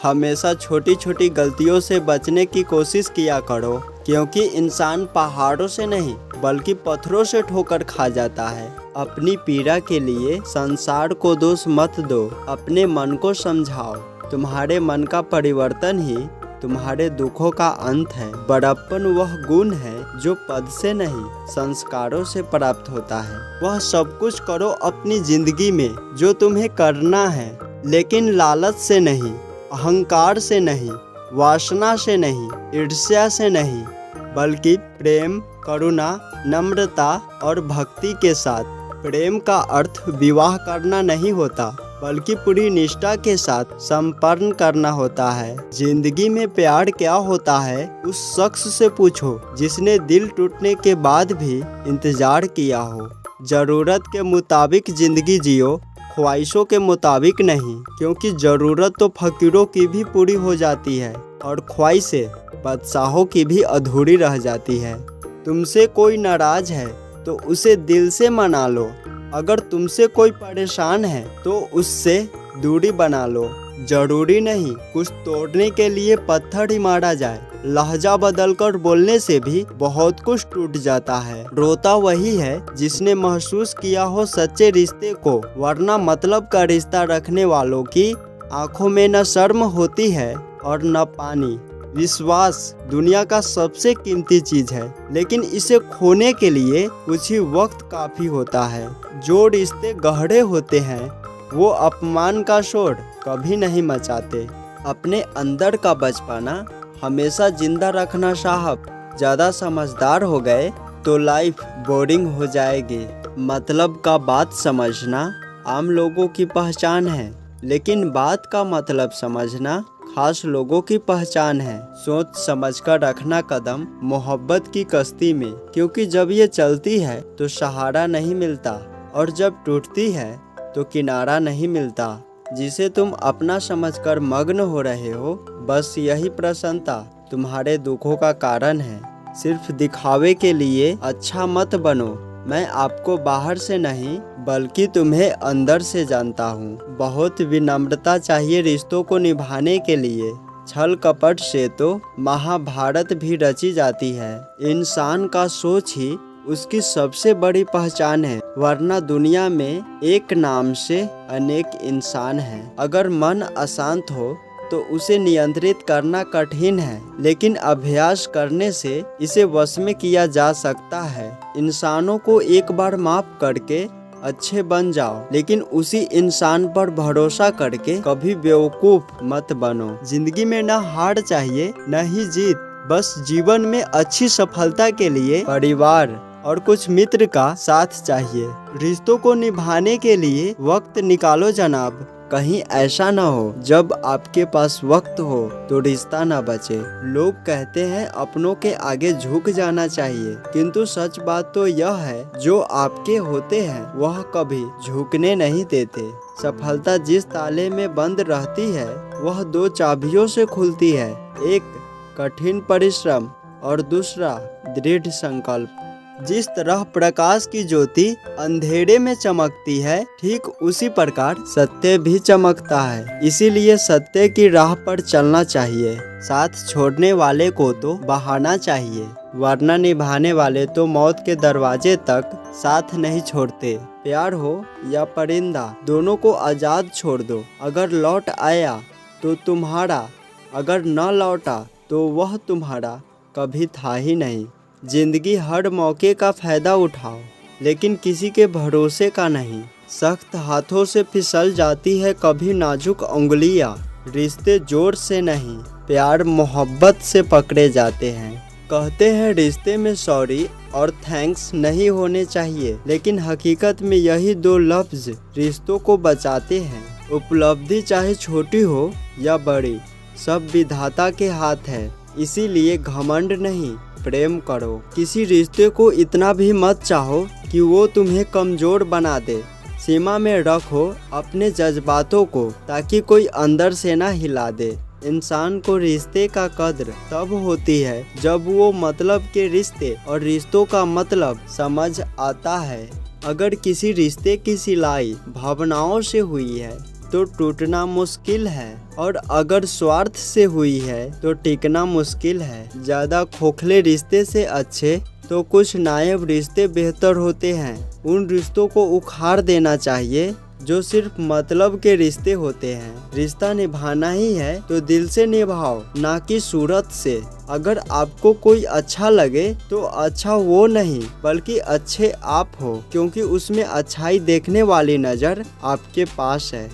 हमेशा छोटी छोटी गलतियों से बचने की कोशिश किया करो, क्योंकि इंसान पहाड़ों से नहीं बल्कि पत्थरों से ठोकर खा जाता है। अपनी पीड़ा के लिए संसार को दोष मत दो, अपने मन को समझाओ। तुम्हारे मन का परिवर्तन ही तुम्हारे दुखों का अंत है। बड़प्पन वह गुण है जो पद से नहीं संस्कारों से प्राप्त होता है। वह सब कुछ करो अपनी जिंदगी में जो तुम्हें करना है, लेकिन लालच से नहीं, अहंकार से नहीं, वासना से नहीं, ईर्ष्या से नहीं, बल्कि प्रेम, करुणा, नम्रता और भक्ति के साथ। प्रेम का अर्थ विवाह करना नहीं होता, बल्कि पूरी निष्ठा के साथ संपन्न करना होता है। जिंदगी में प्यार क्या होता है उस शख्स से पूछो जिसने दिल टूटने के बाद भी इंतजार किया हो। जरूरत के मुताबिक जिंदगी जियो, ख्वाहिशों के मुताबिक नहीं, क्योंकि जरूरत तो फकीरों की भी पूरी हो जाती है और ख्वाहिशें बादशाहों की भी अधूरी रह जाती है। तुमसे कोई नाराज है तो उसे दिल से मना लो। अगर तुमसे कोई परेशान है तो उससे दूरी बना लो। जरूरी नहीं कुछ तोड़ने के लिए पत्थर ही मारा जाए, लहजा बदलकर बोलने से भी बहुत कुछ टूट जाता है। रोता वही है जिसने महसूस किया हो सच्चे रिश्ते को, वरना मतलब का रिश्ता रखने वालों की आंखों में न शर्म होती है और न पानी। विश्वास दुनिया का सबसे कीमती चीज है, लेकिन इसे खोने के लिए कुछ ही वक्त काफी होता है। जो रिश्ते गहरे होते हैं वो अपमान का शोर कभी नहीं मचाते। अपने अंदर का बचपना हमेशा जिंदा रखना साहब। ज़्यादा समझदार हो गए तो लाइफ बोरिंग हो जाएगी। मतलब का बात समझना आम लोगों की पहचान है, लेकिन बात का मतलब समझना खास लोगों की पहचान है। सोच समझकर रखना कदम मोहब्बत की कश्ती में, क्योंकि जब ये चलती है तो सहारा नहीं मिलता, और जब टूटती है तो किनारा नहीं मिलता। जिसे तुम अपना समझकर मग्न हो रहे हो, बस यही प्रसन्नता तुम्हारे दुखों का कारण है। सिर्फ दिखावे के लिए अच्छा मत बनो। मैं आपको बाहर से नहीं बल्कि तुम्हें अंदर से जानता हूँ। बहुत विनम्रता चाहिए रिश्तों को निभाने के लिए। छल कपट से तो महाभारत भी रची जाती है। इंसान का सोच ही उसकी सबसे बड़ी पहचान है, वरना दुनिया में एक नाम से अनेक इंसान हैं। अगर मन अशांत हो तो उसे नियंत्रित करना कठिन है, लेकिन अभ्यास करने से इसे वश में किया जा सकता है। इंसानों को एक बार माफ करके अच्छे बन जाओ, लेकिन उसी इंसान पर भरोसा करके कभी बेवकूफ मत बनो। जिंदगी में न हार चाहिए न ही जीत, बस जीवन में अच्छी सफलता के लिए परिवार और कुछ मित्र का साथ चाहिए। रिश्तों को निभाने के लिए वक्त निकालो जनाब। कहीं ऐसा न हो जब आपके पास वक्त हो तो रिश्ता न बचे। लोग कहते हैं अपनों के आगे झुक जाना चाहिए, किंतु सच बात तो यह है जो आपके होते हैं वह कभी झुकने नहीं देते। सफलता जिस ताले में बंद रहती है वह दो चाबियों से खुलती है, एक कठिन परिश्रम और दूसरा दृढ़ संकल्प। जिस तरह प्रकाश की ज्योति अंधेरे में चमकती है, ठीक उसी प्रकार सत्य भी चमकता है। इसीलिए सत्य की राह पर चलना चाहिए। साथ छोड़ने वाले को तो बहाना चाहिए, वरना निभाने वाले तो मौत के दरवाजे तक साथ नहीं छोड़ते। प्यार हो या परिंदा, दोनों को आजाद छोड़ दो। अगर लौट आया तो तुम्हारा, अगर न लौटा तो वह तुम्हारा कभी था ही नहीं। जिंदगी हर मौके का फायदा उठाओ, लेकिन किसी के भरोसे का नहीं। सख्त हाथों से फिसल जाती है कभी नाजुक उंगलियां। रिश्ते जोर से नहीं प्यार मोहब्बत से पकड़े जाते हैं। कहते हैं रिश्ते में सॉरी और थैंक्स नहीं होने चाहिए, लेकिन हकीकत में यही दो लफ्ज रिश्तों को बचाते हैं। उपलब्धि चाहे छोटी हो या बड़ी, सब विधाता के हाथ है। इसीलिए घमंड नहीं, प्रेम करो। किसी रिश्ते को इतना भी मत चाहो कि वो तुम्हें कमजोर बना दे। सीमा में रखो अपने जज्बातों को, ताकि कोई अंदर से ना हिला दे। इंसान को रिश्ते का कद्र तब होती है जब वो मतलब के रिश्ते और रिश्तों का मतलब समझ आता है। अगर किसी रिश्ते की सिलाई भावनाओं से हुई है तो टूटना मुश्किल है, और अगर स्वार्थ से हुई है तो टिकना मुश्किल है। ज़्यादा खोखले रिश्ते से अच्छे तो कुछ नायाब रिश्ते बेहतर होते हैं। उन रिश्तों को उखाड़ देना चाहिए जो सिर्फ मतलब के रिश्ते होते हैं। रिश्ता निभाना ही है तो दिल से निभाओ, ना कि सूरत से। अगर आपको कोई अच्छा लगे तो अच्छा वो नहीं बल्कि अच्छे आप हो, क्योंकि उसमें अच्छाई देखने वाली नज़र आपके पास है।